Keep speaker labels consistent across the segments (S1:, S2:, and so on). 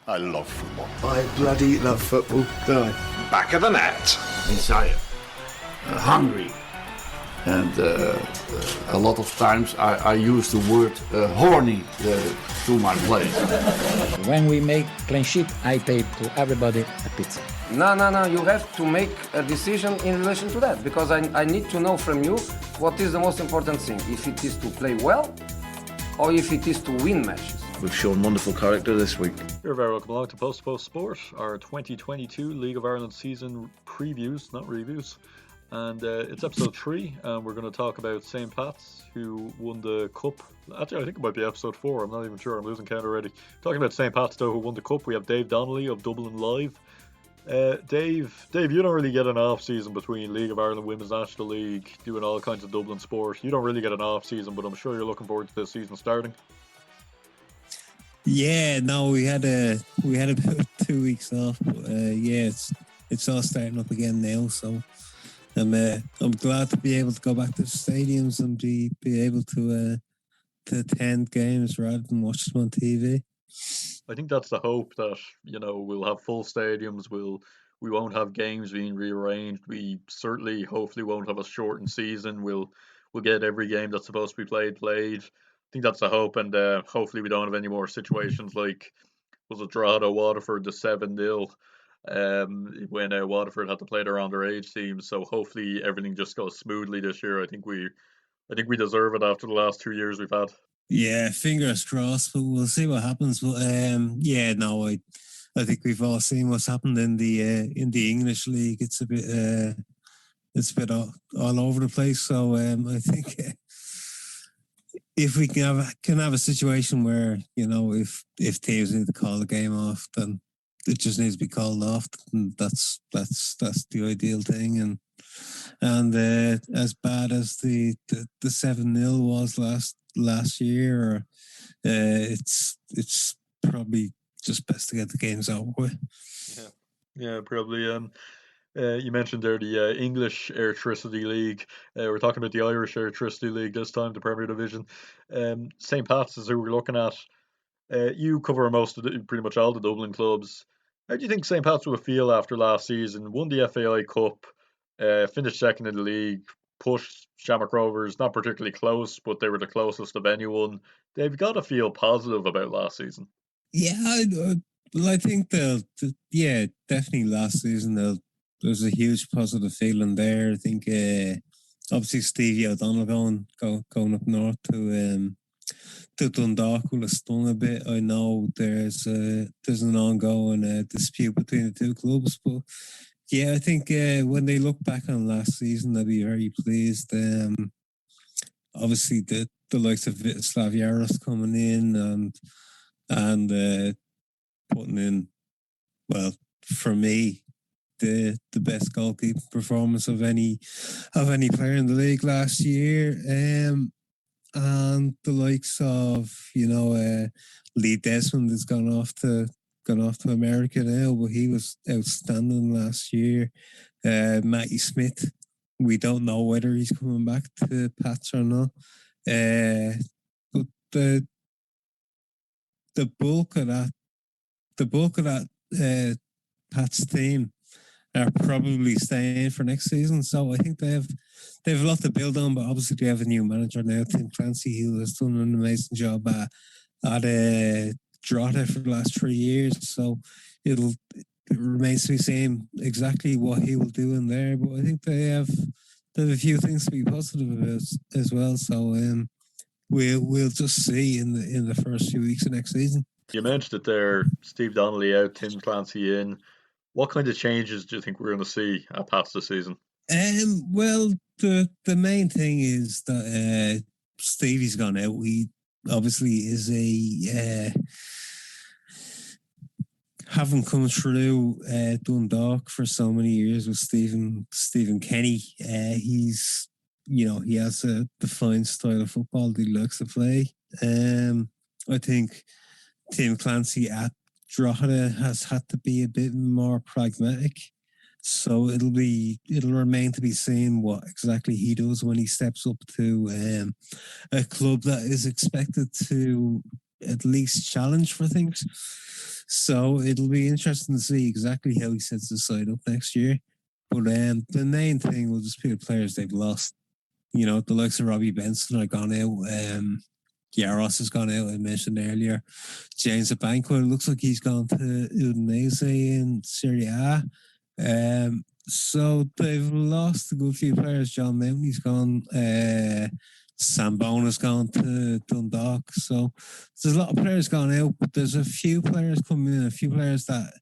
S1: I love football.
S2: I bloody love football, don't I?
S1: Back of the net.
S3: Desire, hungry, and a lot of times I use the word horny to my play.
S4: When we make clean sheet, I pay to everybody a pizza.
S5: No, you have to make a decision in relation to that, because I need to know from you what is the most important thing, if it is to play well or if it is to win matches.
S2: We've shown wonderful character this week.
S6: You're very welcome along to Post Sport, our 2022 League of Ireland season previews, not reviews. And it's episode 3, and we're going to talk about St. Pat's, who won the Cup. Actually, I think it might be episode 4, I'm not even sure, I'm losing count already. Talking about St. Pat's, though, who won the Cup, we have Dave Donnelly of Dublin Live. Dave, you don't really get an off-season between League of Ireland, Women's National League, doing all kinds of Dublin sport. You don't really get an off-season, but I'm sure you're looking forward to this season starting.
S7: Yeah, no, we had about 2 weeks off, but yeah, it's all starting up again now. So I'm glad to be able to go back to the stadiums and be able to attend games rather than watch them on TV.
S6: I think that's the hope, that we'll have full stadiums. We won't have games being rearranged. We certainly, hopefully, won't have a shortened season. We'll get every game that's supposed to be played. I think that's the hope, and hopefully we don't have any more situations like, was it Drogheda Waterford, the 7-0, when Waterford had to play their underage teams. So hopefully everything just goes smoothly this year. I think we deserve it after the last 2 years we've had.
S7: Yeah, fingers crossed, but we'll see what happens. But I think we've all seen what's happened in the English league. It's a bit all over the place. So I think if we can have a situation where if teams need to call the game off, then it just needs to be called off, and that's the ideal thing. And as bad as the 7-0 was last year, it's probably just best to get the games over with.
S6: Yeah, probably. You mentioned there the English Electricity League. We're talking about the Irish Electricity League this time, the Premier Division. St. Pat's is who we're looking at. You cover pretty much all the Dublin clubs. How do you think St. Pat's will feel after last season? Won the FAI Cup, finished second in the league, pushed Shamrock Rovers, not particularly close, but they were the closest of anyone. They've got to feel positive about last season.
S7: Yeah, I think definitely last season there's a huge positive feeling there. I think obviously Stevie O'Donnell going up north to Dundalk will have stung a bit. I know there's an ongoing dispute between the two clubs, but yeah, I think when they look back on last season, they'll be very pleased. Obviously, the likes of Vitislav Jaros coming in and putting in, well, for me, the best goalkeeping performance of any player in the league last year. And the likes of Lee Desmond has gone off to America now, but he was outstanding last year. Matty Smith, we don't know whether he's coming back to Pats or not. But the bulk of that Pats team are probably staying for next season. So I think they have a lot to build on, but obviously they have a new manager now, Tim Clancy, who has done an amazing job at Drogheda for the last 3 years. So it remains to be seen exactly what he will do in there. But I think they have a few things to be positive about as well. So we'll just see in the first few weeks of next season.
S6: You mentioned it there, Steve Donnelly out, Tim Clancy in. What kind of changes do you think we're going to see at Pats this season?
S7: Well, the main thing is that Stevie's gone out. He obviously is having come through Dundalk for so many years with Stephen Kenny. He's he has a defined style of football that he likes to play. I think Tim Clancy at Drogheda has had to be a bit more pragmatic. So it'll remain to be seen what exactly he does when he steps up to a club that is expected to at least challenge for things. So it'll be interesting to see exactly how he sets the side up next year. But the main thing will just be the players they've lost. You know, the likes of Robbie Benson are gone out. Yaros has gone out, I mentioned earlier. James Abanqua looks like he's gone to Udinese in Serie A. So they've lost a good few players. John Mountney's gone. Sambona's gone to Dundalk. So there's a lot of players gone out, but there's a few players coming in, a few players that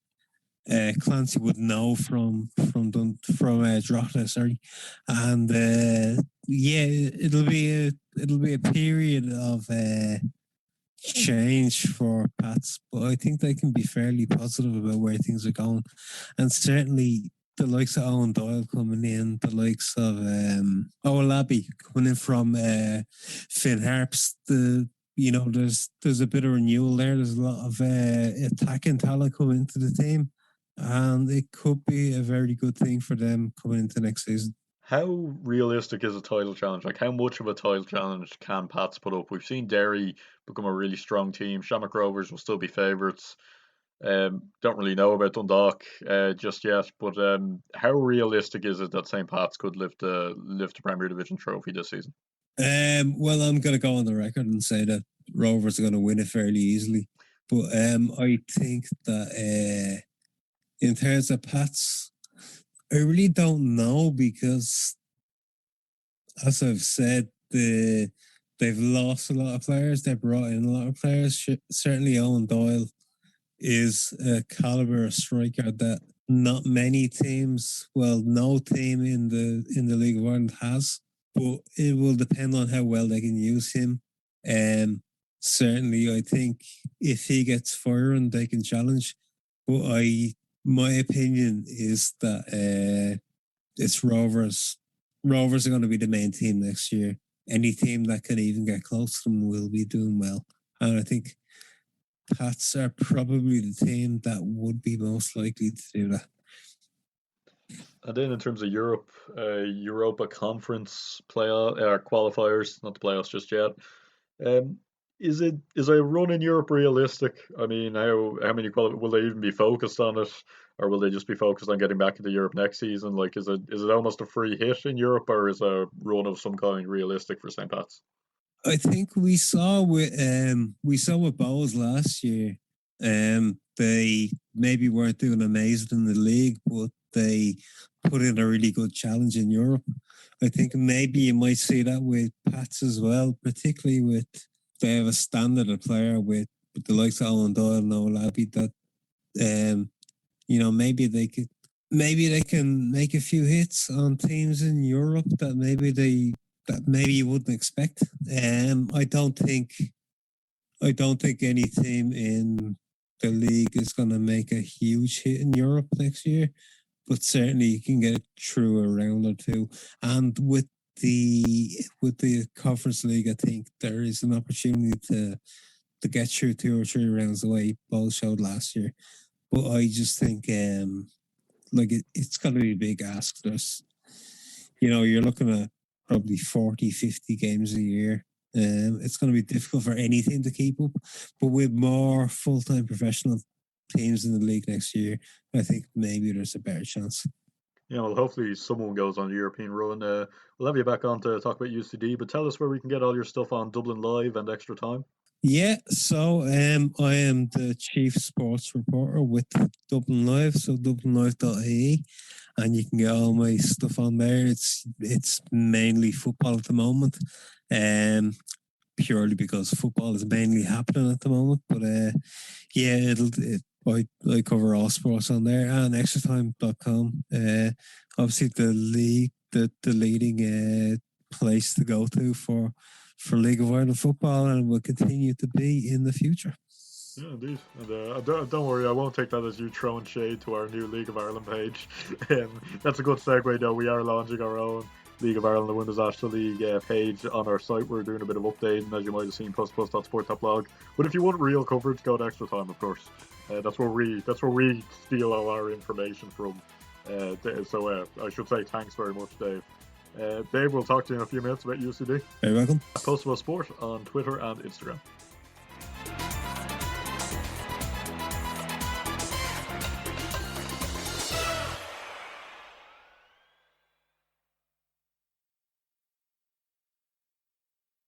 S7: Clancy would know from Drogheda, sorry, and yeah, it'll be a period of change for Pats, but I think they can be fairly positive about where things are going, and certainly the likes of Owen Doyle coming in, the likes of Olabi coming in from Finn Harps. There's a bit of renewal there. There's a lot of attacking talent coming into the team. And it could be a very good thing for them coming into next season.
S6: How realistic is a title challenge? Like, how much of a title challenge can Pats put up? We've seen Derry become a really strong team. Shamrock Rovers will still be favourites. Don't really know about Dundalk just yet, but how realistic is it that St. Pat's could lift the Premier Division trophy this season?
S7: Well, I'm going to go on the record and say that Rovers are going to win it fairly easily. But I think that in terms of Pats, I really don't know because, as I've said, they've lost a lot of players. They brought in a lot of players. Certainly, Owen Doyle is a caliber striker that not many teams, well, no team in the League of Ireland has. But it will depend on how well they can use him. Certainly, I think if he gets firing, they can challenge. But my opinion is that it's Rovers. Rovers are going to be the main team next year. Any team that can even get close to them will be doing well. And I think Pats are probably the team that would be most likely to do that.
S6: And then in terms of Europe, Europa Conference qualifiers, not the playoffs just yet. Is a run in Europe realistic? I mean, how many will they even be focused on it, or will they just be focused on getting back into Europe next season? Like, is it almost a free hit in Europe, or is a run of some kind realistic for St. Pat's?
S7: I think we saw with Bows last year. They maybe weren't doing amazing in the league, but they put in a really good challenge in Europe. I think maybe you might see that with Pats as well, particularly with they have a standard of player with the likes of Owen Doyle and Olabi that maybe they can make a few hits on teams in Europe that maybe you wouldn't expect. I don't think any team in the league is going to make a huge hit in Europe next year, but certainly you can get through a round or two. And with the Conference League, I think there is an opportunity to get through 2 or 3 rounds the way both showed last year. But I just think it's going to be a big ask. You're looking at probably 40, 50 games a year. It's going to be difficult for any team to keep up. But with more full-time professional teams in the league next year, I think maybe there's a better chance.
S6: Yeah, well, hopefully someone goes on a European run. We'll have you back on to talk about UCD, but tell us where we can get all your stuff on Dublin Live and Extra Time.
S7: Yeah, so I am the chief sports reporter with Dublin Live, so dublinlive.ie, and you can get all my stuff on there. It's mainly football at the moment, purely because football is mainly happening at the moment. But I cover all sports on there, and ExtraTime.com. Obviously, the league, the leading place to go to for League of Ireland football, and will continue to be in the future.
S6: Yeah, indeed. And don't worry, I won't take that as you throwing shade to our new League of Ireland page. That's a good segue, though. We are launching our own League of Ireland, the Women's National League page on our site. We're doing a bit of updating, as you might have seen, PostToPost.Sport.Blog. But if you want real coverage, go to Extra Time, of course. That's where we steal all our information from. So I should say thanks very much, Dave. Dave, we'll talk to you in a few minutes about UCD.
S7: You're welcome.
S6: PostToPost Sport on Twitter and Instagram.